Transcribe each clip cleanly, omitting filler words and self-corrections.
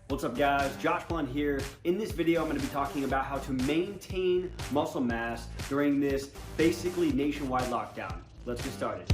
What's up guys, Josh Blunt here. In this video, I'm going to be talking about how to maintain muscle mass during this basically nationwide lockdown. Let's get started.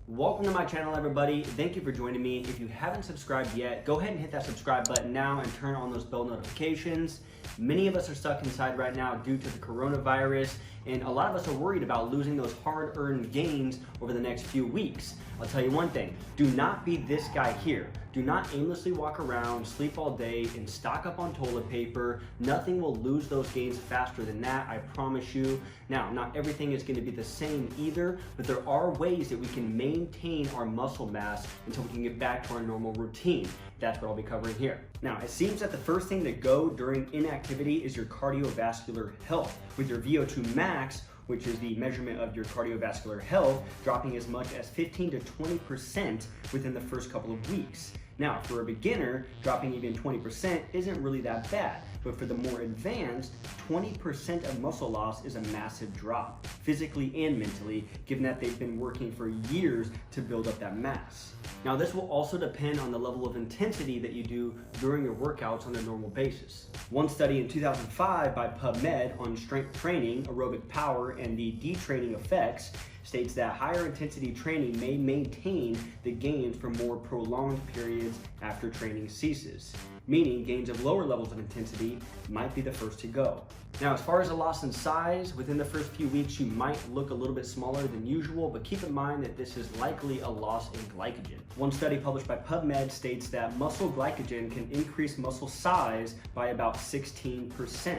Welcome to my channel, everybody. Thank you for joining me. If you haven't subscribed yet, go ahead and hit that subscribe button now and turn on those bell notifications. Many of us are stuck inside right now due to the coronavirus, and a lot of us are worried about losing those hard-earned gains over the next few weeks. I'll tell you one thing, do not be this guy here. Do not aimlessly walk around, sleep all day, and stock up on toilet paper. Nothing will lose those gains faster than that, I promise you. Now, not everything is going to be the same either, but there are ways that we can maintain our muscle mass until we can get back to our normal routine. That's what I'll be covering here. Now, it seems that the first thing to go during inactivity is your cardiovascular health. With your VO2 max, which is the measurement of your cardiovascular health, dropping as much as 15 to 20% within the first couple of weeks. Now, for a beginner, dropping even 20% isn't really that bad, but for the more advanced, 20% of muscle loss is a massive drop, physically and mentally, given that they've been working for years to build up that mass. Now, this will also depend on the level of intensity that you do during your workouts on a normal basis. One study in 2005 by PubMed on strength training, aerobic power, and the detraining effects states that higher intensity training may maintain the gains for more prolonged periods after training ceases, meaning gains of lower levels of intensity might be the first to go. Now, as far as a loss in size, within the first few weeks you might look a little bit smaller than usual, but keep in mind that this is likely a loss in glycogen. One study published by PubMed states that muscle glycogen can increase muscle size by about 16%.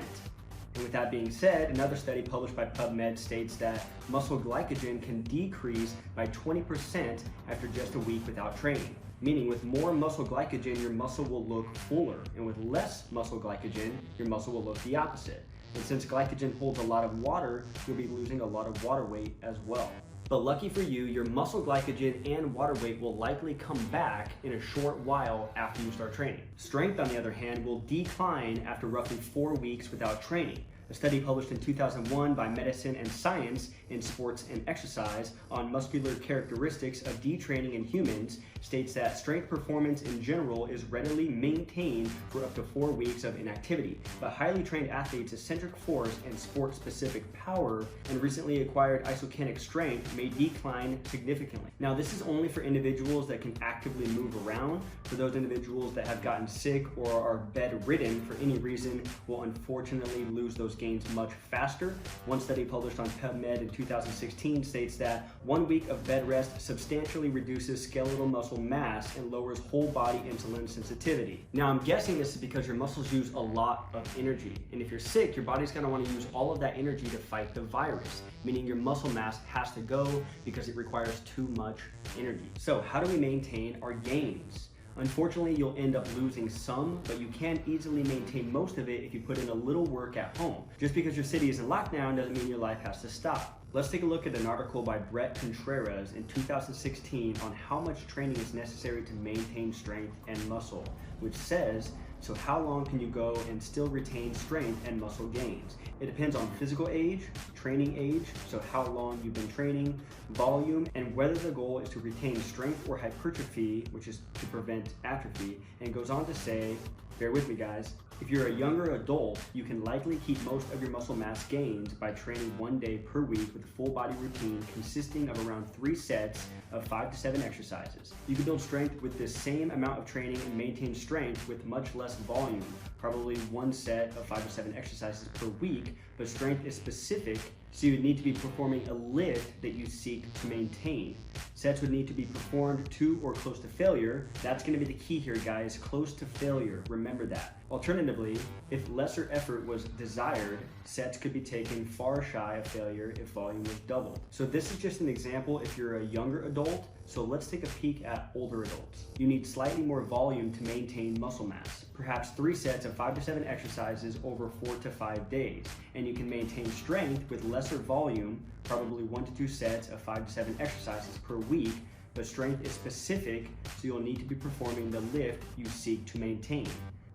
And with that being said, another study published by PubMed states that muscle glycogen can decrease by 20% after just a week without training. Meaning with more muscle glycogen, your muscle will look fuller, and with less muscle glycogen, your muscle will look the opposite. And since glycogen holds a lot of water, you'll be losing a lot of water weight as well. But lucky for you, your muscle glycogen and water weight will likely come back in a short while after you start training. Strength, on the other hand, will decline after roughly 4 weeks without training. A study published in 2001 by Medicine and Science in Sports and Exercise on muscular characteristics of detraining in humans states that strength performance in general is readily maintained for up to 4 weeks of inactivity, but highly trained athletes' eccentric force and sport-specific power and recently acquired isokinetic strength may decline significantly. Now, this is only for individuals that can actively move around. For those individuals that have gotten sick or are bedridden for any reason will unfortunately lose those gains much faster. One study published on PubMed in 2016 states that 1 week of bed rest substantially reduces skeletal muscle mass and lowers whole body insulin sensitivity. Now, I'm guessing this is because your muscles use a lot of energy, and if you're sick, your body's going to want to use all of that energy to fight the virus, meaning your muscle mass has to go because it requires too much energy. So how do we maintain our gains? Unfortunately, you'll end up losing some, but you can easily maintain most of it if you put in a little work at home. Just because your city is in lockdown doesn't mean your life has to stop. Let's take a look at an article by Brett Contreras in 2016 on how much training is necessary to maintain strength and muscle, which says, so how long can you go and still retain strength and muscle gains? It depends on physical age, training age, so how long you've been training, volume, and whether the goal is to retain strength or hypertrophy, which is to prevent atrophy, and goes on to say, bear with me guys, if you're a younger adult, you can likely keep most of your muscle mass gains by training 1 day per week with a full body routine consisting of around 3 sets of 5 to 7 exercises. You can build strength with the same amount of training and maintain strength with much less volume, probably 1 set of 5 to 7 exercises per week, but strength is specific, so you would need to be performing a lift that you seek to maintain. Sets would need to be performed to or close to failure. That's going to be the key here, guys, close to failure, remember that. Alternatively, if lesser effort was desired, sets could be taken far shy of failure if volume was doubled. So this is just an example if you're a younger adult, so let's take a peek at older adults. You need slightly more volume to maintain muscle mass, perhaps 3 sets of 5 to 7 exercises over 4 to 5 days, and you can maintain strength with lesser volume, probably 1 to 2 sets of 5 to 7 exercises per week, but strength is specific, so you'll need to be performing the lift you seek to maintain.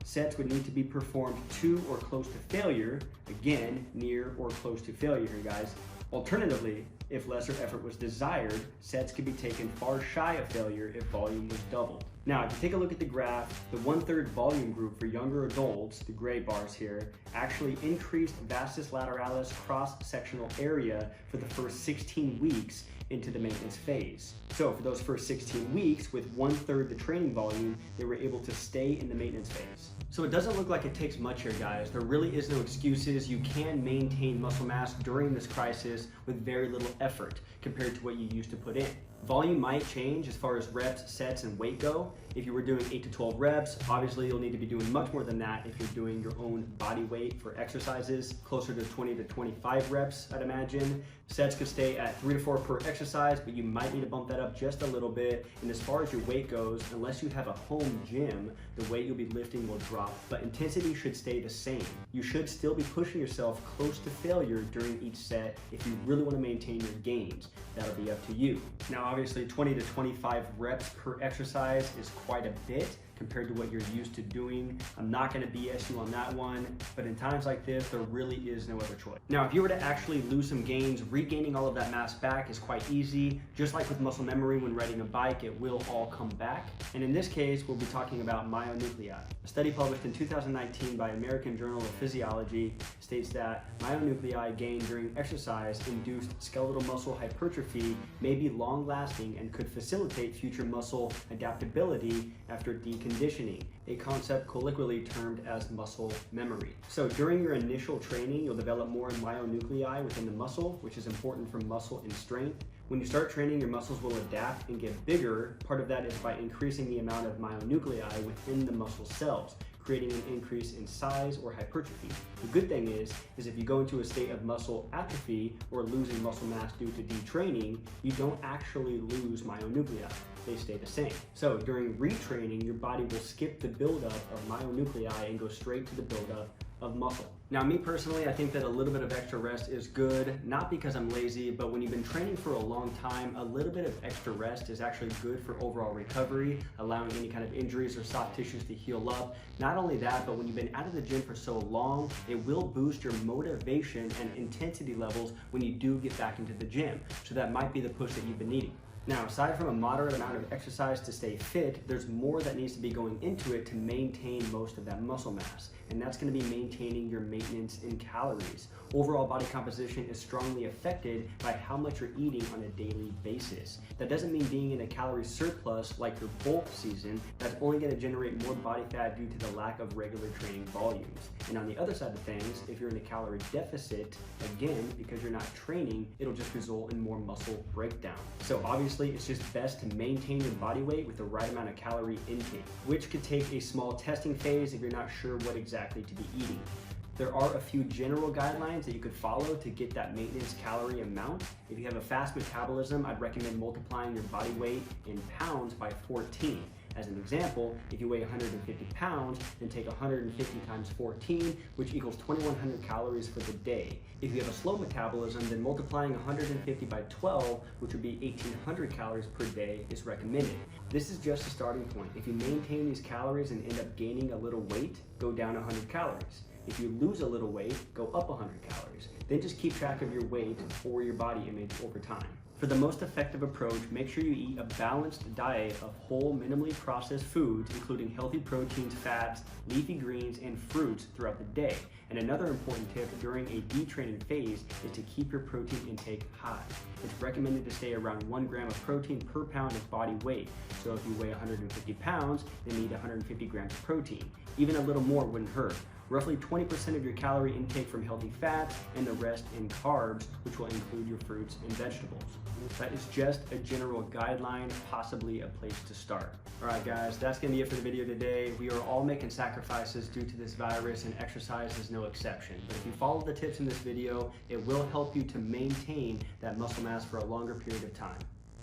Sets would need to be performed to or close to failure. Again, near or close to failure here, guys. Alternatively, if lesser effort was desired, sets could be taken far shy of failure if volume was doubled. Now, if you take a look at the graph, the 1/3 volume group for younger adults, the gray bars here, actually increased vastus lateralis cross-sectional area for the first 16 weeks into the maintenance phase. So for those first 16 weeks, with 1/3 the training volume, they were able to stay in the maintenance phase. So it doesn't look like it takes much here, guys. There really is no excuses. You can maintain muscle mass during this crisis with very little effort compared to what you used to put in. Volume might change as far as reps, sets, and weight go. If you were doing 8 to 12 reps, obviously you'll need to be doing much more than that if you're doing your own body weight for exercises, closer to 20 to 25 reps, I'd imagine. Sets could stay at 3 to 4 per exercise, but you might need to bump that up just a little bit. And as far as your weight goes, unless you have a home gym, the weight you'll be lifting will drop, but intensity should stay the same. You should still be pushing yourself close to failure during each set if you really want to maintain your gains. That'll be up to you. Now, obviously 20 to 25 reps per exercise is quite a bit compared to what you're used to doing. I'm not gonna BS you on that one, but in times like this, there really is no other choice. Now, if you were to actually lose some gains, regaining all of that mass back is quite easy. Just like with muscle memory when riding a bike, it will all come back. And in this case, we'll be talking about myonuclei. A study published in 2019 by American Journal of Physiology states that myonuclei gained during exercise induced skeletal muscle hypertrophy may be long-lasting and could facilitate future muscle adaptability after deconditioning, a concept colloquially termed as muscle memory. So during your initial training, you'll develop more myonuclei within the muscle, which is important for muscle and strength. When you start training, your muscles will adapt and get bigger. Part of that is by increasing the amount of myonuclei within the muscle cells, creating an increase in size or hypertrophy. The good thing is if you go into a state of muscle atrophy or losing muscle mass due to detraining, you don't actually lose myonuclei. They stay the same. So during retraining, your body will skip the buildup of myonuclei and go straight to the buildup of muscle. Now, me personally, I think that a little bit of extra rest is good, not because I'm lazy, but when you've been training for a long time, a little bit of extra rest is actually good for overall recovery, allowing any kind of injuries or soft tissues to heal up. Not only that, but when you've been out of the gym for so long, it will boost your motivation and intensity levels when you do get back into the gym. So that might be the push that you've been needing. Now, aside from a moderate amount of exercise to stay fit, there's more that needs to be going into it to maintain most of that muscle mass. And that's going to be maintaining your maintenance in calories. Overall body composition is strongly affected by how much you're eating on a daily basis. That doesn't mean being in a calorie surplus like your bulk season. That's only going to generate more body fat due to the lack of regular training volumes. And on the other side of things, if you're in a calorie deficit, again, because you're not training, it'll just result in more muscle breakdown. So obviously, it's just best to maintain your body weight with the right amount of calorie intake, which could take a small testing phase if you're not sure what exactly to be eating. There are a few general guidelines that you could follow to get that maintenance calorie amount. If you have a fast metabolism, I'd recommend multiplying your body weight in pounds by 14. As an example, if you weigh 150 pounds, then take 150 times 14, which equals 2,100 calories for the day. If you have a slow metabolism, then multiplying 150 by 12, which would be 1,800 calories per day, is recommended. This is just a starting point. If you maintain these calories and end up gaining a little weight, go down 100 calories. If you lose a little weight, go up 100 calories. Then just keep track of your weight or your body image over time. For the most effective approach, make sure you eat a balanced diet of whole, minimally processed foods, including healthy proteins, fats, leafy greens, and fruits throughout the day. And another important tip during a detraining phase is to keep your protein intake high. It's recommended to stay around 1 gram of protein per pound of body weight. So if you weigh 150 pounds, then you need 150 grams of protein. Even a little more wouldn't hurt. Roughly 20% of your calorie intake from healthy fats and the rest in carbs, which will include your fruits and vegetables. That is just a general guideline, possibly a place to start. All right, guys, that's gonna be it for the video today. We are all making sacrifices due to this virus, and exercise is no exception. But if you follow the tips in this video, it will help you to maintain that muscle mass for a longer period of time.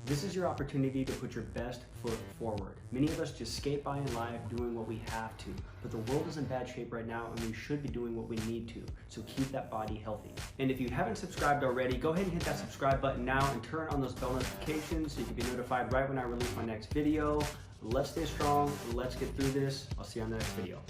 This is your opportunity to put your best foot forward. Many of us just skate by in life doing what we have to, but the world is in bad shape right now and we should be doing what we need to, so keep that body healthy. And if you haven't subscribed already, go ahead and hit that subscribe button now and turn on those bell notifications so you can be notified right when I release my next video. Let's stay strong. Let's get through this. I'll see you on the next video.